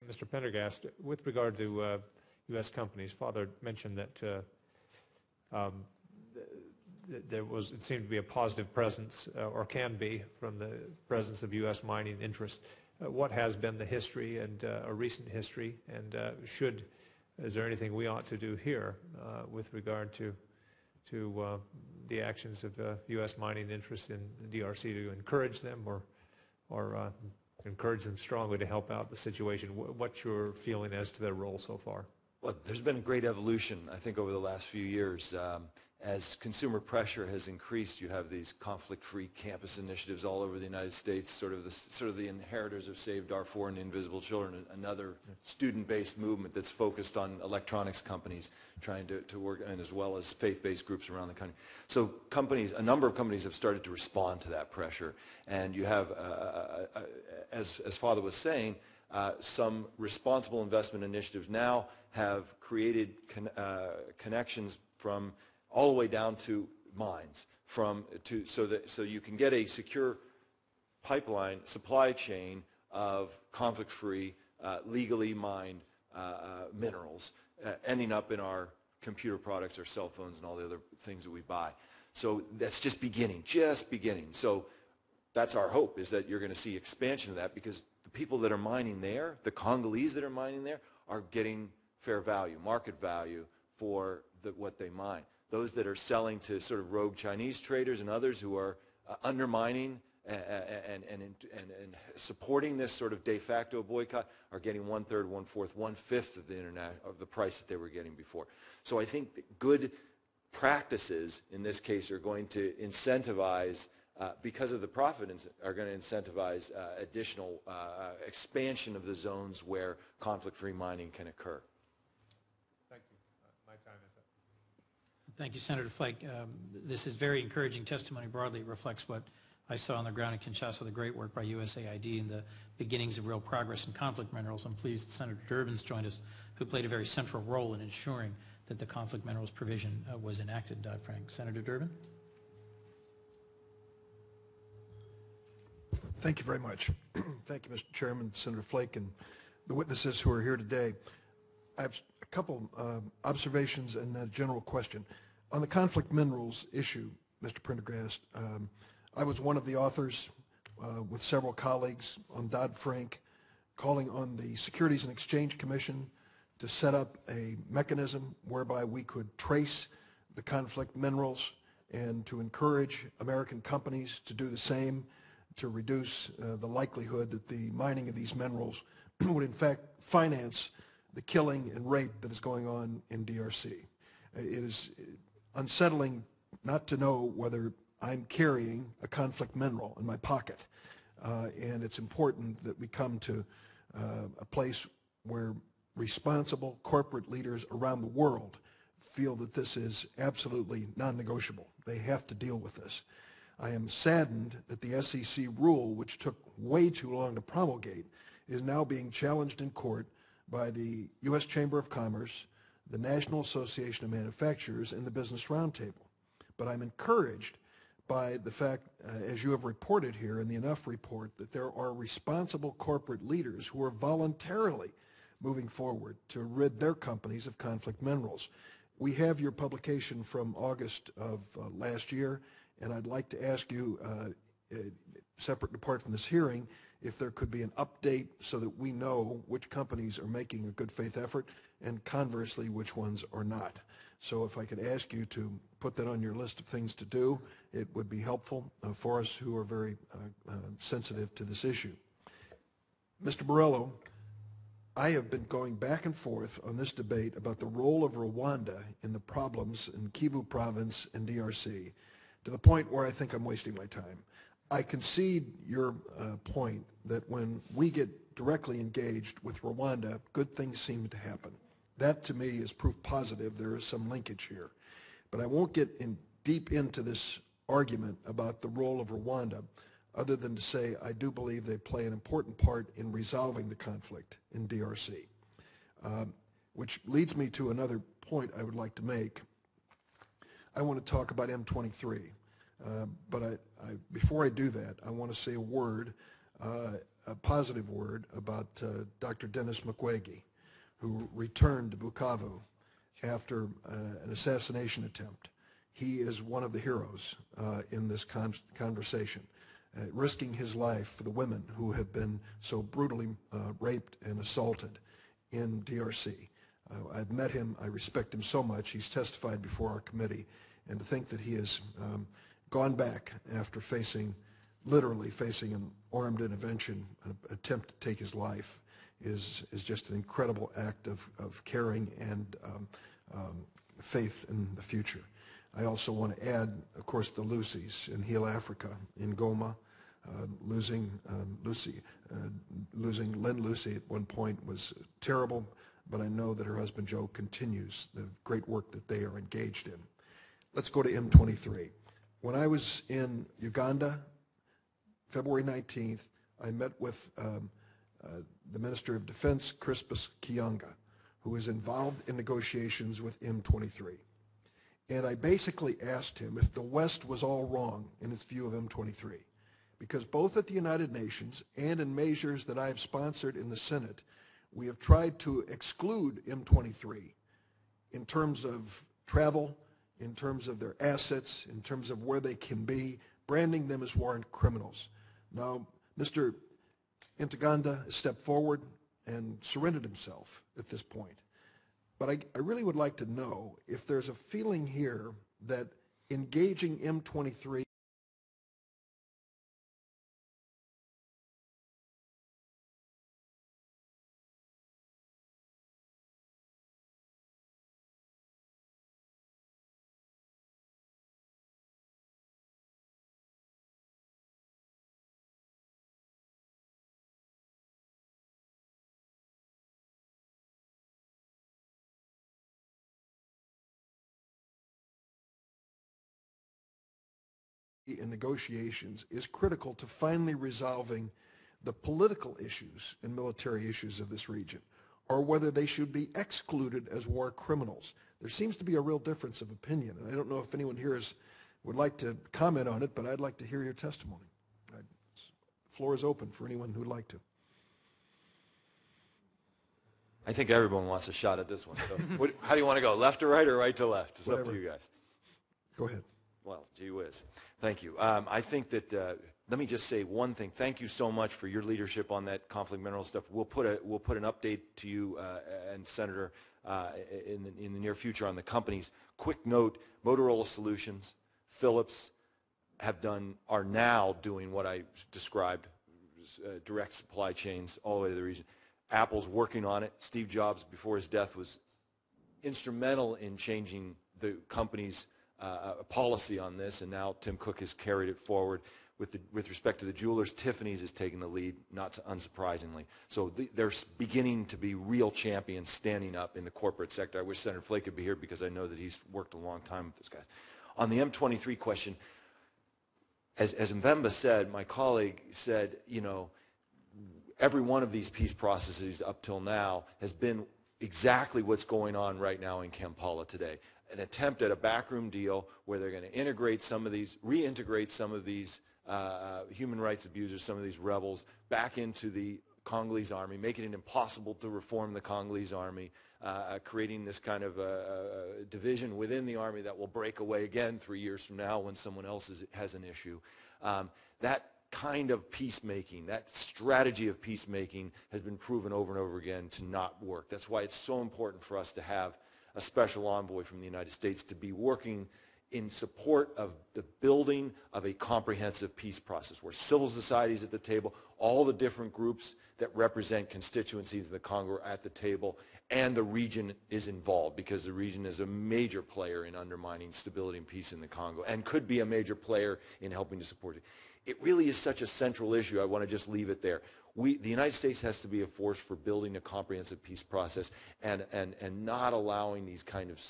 Mr. Prendergast, with regard to U.S. companies, Father mentioned that it seemed to be a positive presence, or can be, from the presence of U.S. mining interests. What has been the history and a recent history, and is there anything we ought to do here with regard to the actions of U.S. mining interests in the DRC to encourage them or encourage them strongly to help out the situation? What's your feeling as to their role so far? Well, there's been a great evolution, I think, over the last few years. As consumer pressure has increased, you have these conflict-free campus initiatives all over the United States, sort of the inheritors of Save Darfur and Invisible Children, another student-based movement that's focused on electronics companies trying to work, and as well as faith-based groups around the country. So a number of companies have started to respond to that pressure, and you have, as Father was saying, some responsible investment initiatives now have created connections from all the way down to mines, so you can get a secure pipeline supply chain of conflict-free, legally mined minerals ending up in our computer products, our cell phones, and all the other things that we buy. So that's just beginning. So that's our hope, is that you're going to see expansion of that, because the people that are mining there, the Congolese that are mining there, are getting fair value, market value for what they mine. Those that are selling to sort of rogue Chinese traders and others who are undermining and supporting this sort of de facto boycott are getting 1/3, 1/4, 1/5 of the price that they were getting before. So I think that good practices in this case are going to incentivize, because of the profit, are going to incentivize additional expansion of the zones where conflict-free mining can occur. Thank you. My time is up. Thank you, Senator Flake. This is very encouraging testimony. Broadly, it reflects what I saw on the ground in Kinshasa, the great work by USAID and the beginnings of real progress in conflict minerals. I'm pleased that Senator Durbin's joined us, who played a very central role in ensuring that the conflict minerals provision was enacted in Dodd-Frank. Senator Durbin? Thank you very much. Thank you, Mr. Chairman, Senator Flake, and the witnesses who are here today. I have a couple observations and a general question. On the conflict minerals issue, Mr. Prendergast, I was one of the authors with several colleagues on Dodd-Frank calling on the Securities and Exchange Commission to set up a mechanism whereby we could trace the conflict minerals and to encourage American companies to do the same, to reduce the likelihood that the mining of these minerals would in fact finance the killing and rape that is going on in DRC. It is unsettling not to know whether I'm carrying a conflict mineral in my pocket, and it's important that we come to a place where responsible corporate leaders around the world feel that this is absolutely non-negotiable. They have to deal with this. I am saddened that the SEC rule, which took way too long to promulgate, is now being challenged in court by the U.S. Chamber of Commerce, the National Association of Manufacturers, and the Business Roundtable. But I'm encouraged by the fact, as you have reported here in the Enough report, that there are responsible corporate leaders who are voluntarily moving forward to rid their companies of conflict minerals. We have your publication from August of last year, and I'd like to ask you, separate and apart from this hearing, if there could be an update so that we know which companies are making a good faith effort and conversely which ones are not. So if I could ask you to put that on your list of things to do, it would be helpful for us who are very sensitive to this issue. Mr. Borello, I have been going back and forth on this debate about the role of Rwanda in the problems in Kivu province and DRC to the point where I think I'm wasting my time. I concede your point that when we get directly engaged with Rwanda, good things seem to happen. That, to me, is proof positive there is some linkage here. But I won't get deep into this argument about the role of Rwanda other than to say I do believe they play an important part in resolving the conflict in DRC, which leads me to another point I would like to make. I want to talk about M23, but before I do that, I want to say a word a positive word about Dr. Denis Mukwege, who returned to Bukavu after an assassination attempt. He is one of the heroes in this conversation, risking his life for the women who have been so brutally raped and assaulted in DRC. I've met him. I respect him so much. He's testified before our committee. And to think that he has gone back after literally facing an armed intervention, an attempt to take his life, is just an incredible act of caring and faith in the future. I also want to add, of course, the Lucys in Heal Africa, in Goma. Losing Lynn Lucy at one point was terrible, but I know that her husband Joe continues the great work that they are engaged in. Let's go to M23. When I was in Uganda, February 19th, I met with the Minister of Defense, Crispus Kionga, who is involved in negotiations with M23. And I basically asked him if the West was all wrong in its view of M23, because both at the United Nations and in measures that I have sponsored in the Senate, we have tried to exclude M23 in terms of travel, in terms of their assets, in terms of where they can be, branding them as warrant criminals. Now, Mr. Ntaganda has stepped forward and surrendered himself at this point. But I really would like to know if there's a feeling here that engaging M23 in negotiations is critical to finally resolving the political issues and military issues of this region, or whether they should be excluded as war criminals. There seems to be a real difference of opinion, and I don't know if anyone here would like to comment on it, but I'd like to hear your testimony. The floor is open for anyone who'd like to. I think everyone wants a shot at this one. So how do you want to go, left to right or right to left? It's Whatever. Up to you guys. Go ahead. Well, gee whiz. Thank you. I think that, let me just say one thing. Thank you so much for your leadership on that conflict mineral stuff. We'll put an update to you and Senator in the near future on the companies. Quick note, Motorola Solutions, Philips are now doing what I described, direct supply chains all the way to the region. Apple's working on it. Steve Jobs, before his death, was instrumental in changing the company's policy on this, and now Tim Cook has carried it forward. With respect to the jewelers, Tiffany's is taking the lead, not unsurprisingly. So they're beginning to be real champions standing up in the corporate sector. I wish Senator Flake could be here because I know that he's worked a long time with those guys. On the M23 question, as Mvemba said, my colleague said, you know, every one of these peace processes up till now has been exactly what's going on right now in Kampala today. An attempt at a backroom deal where they're going to reintegrate some of these human rights abusers, some of these rebels, back into the Congolese army, making it impossible to reform the Congolese army, creating this kind of division within the army that will break away again 3 years from now when someone else has an issue. That kind of peacemaking, that strategy of peacemaking has been proven over and over again to not work. That's why it's so important for us to have a special envoy from the United States to be working in support of the building of a comprehensive peace process where civil society is at the table, all the different groups that represent constituencies in the Congo are at the table, and the region is involved because the region is a major player in undermining stability and peace in the Congo and could be a major player in helping to support it. It really is such a central issue. I want to just leave it there. The United States has to be a force for building a comprehensive peace process and not allowing these kind of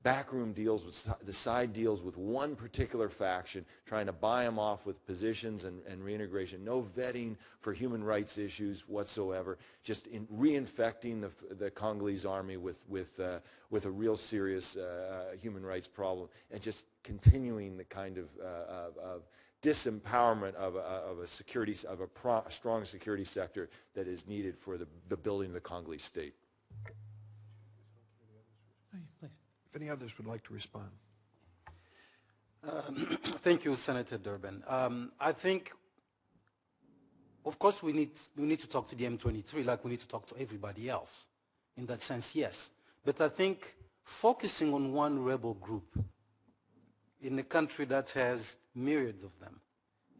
backroom deals, the side deals with one particular faction, trying to buy them off with positions and reintegration. No vetting for human rights issues whatsoever. Just reinfecting the Congolese army with a real serious human rights problem, and just continuing the kind of disempowerment of a strong security sector that is needed for the building of the Congolese state. If any others would like to respond. Thank you, Senator Durbin. I think, of course, we need to talk to the M23 like we need to talk to everybody else. In that sense, yes. But I think focusing on one rebel group in a country that has myriads of them,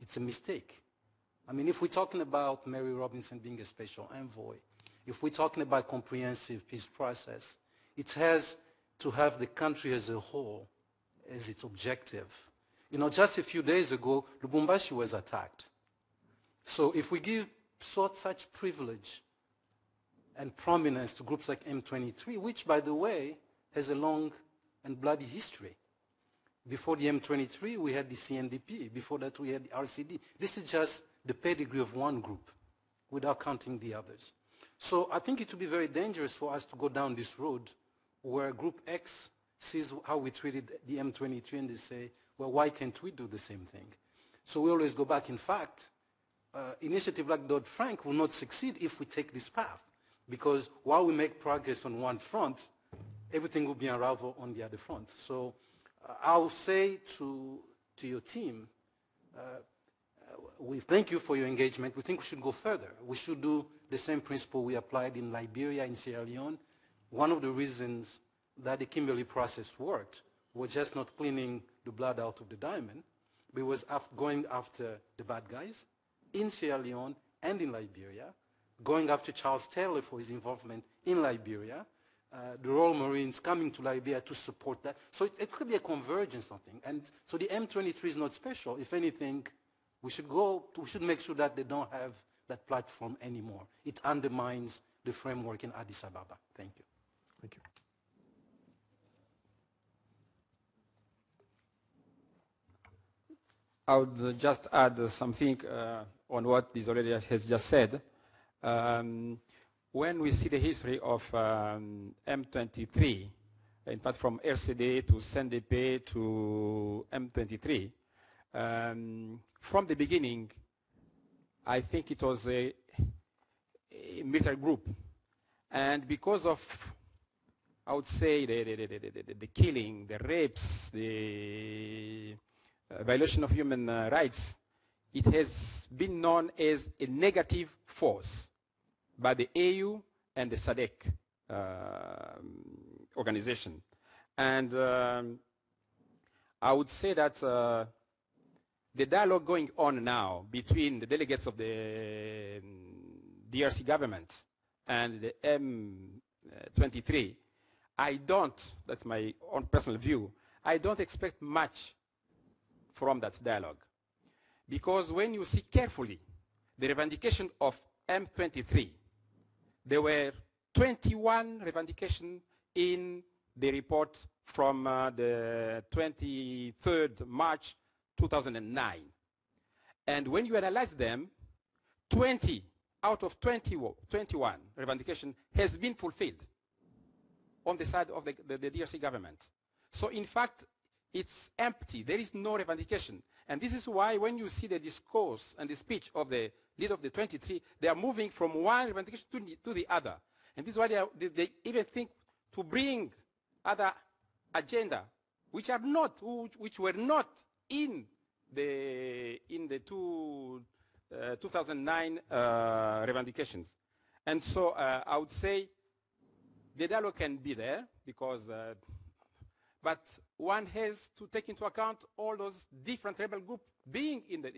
it's a mistake. I mean, if we're talking about Mary Robinson being a special envoy, if we're talking about comprehensive peace process, it has to have the country as a whole as its objective. You know, just a few days ago, Lubumbashi was attacked. So if we give such privilege and prominence to groups like M23, which, by the way, has a long and bloody history. Before the M23, we had the CNDP. Before that, we had the RCD. This is just the pedigree of one group without counting the others. So I think it would be very dangerous for us to go down this road where Group X sees how we treated the M23 and they say, well, why can't we do the same thing? So we always go back. In fact, initiative like Dodd-Frank will not succeed if we take this path, because while we make progress on one front, everything will be unraveled on the other front. So I'll say to your team, we thank you for your engagement. We think we should go further. We should do the same principle we applied in Liberia, in Sierra Leone. One of the reasons that the Kimberley process worked was just not cleaning the blood out of the diamond, but it was going after the bad guys in Sierra Leone and in Liberia, going after Charles Taylor for his involvement in Liberia, the Royal Marines coming to Liberia to support that. So it could be a convergence something. And so the M23 is not special. If anything, we should make sure that they don't have that platform anymore. It undermines the framework in Addis Ababa. Thank you. Thank you. I would just add something on what Dizolele has just said. When we see the history of M23, in fact from RCD to CNDP to M23, from the beginning, I think it was a military group. And because of, I would say, the killing, the rapes, the violation of human rights, it has been known as a negative force by the AU and the SADC organization. And I would say that the dialogue going on now between the delegates of the DRC government and the M23, that's my own personal view, I don't expect much from that dialogue. Because when you see carefully the revendication of M23, there were 21 revendications in the report from the 23rd March 2009. And when you analyze them, 20 out of 21 revendication has been fulfilled on the side of the DRC government. So in fact, it's empty. There is no revendication. And this is why when you see the discourse and the speech of the leader of the 23, they are moving from one revendication to the other. And this is why they even think to bring other agenda, which were not in the 2009 revendications. And so I would say the dialogue can be there because, but one has to take into account all those different rebel groups being in the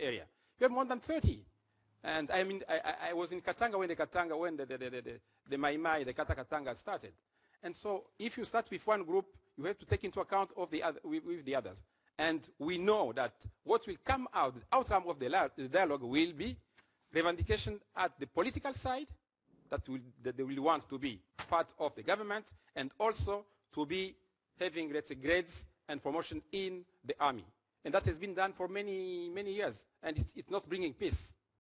area. You have more than 30. And I mean, I was in Katanga when the Mai Mai, the Kata Katanga started. And so if you start with one group, you have to take into account of the other, with the others. And we know that what will come out, the outcome of the dialogue will be revendication at the political side, that they will want to be part of the government, and also to be having, let's say, grades and promotion in the army. And that has been done for many, many years, and it's not bringing peace.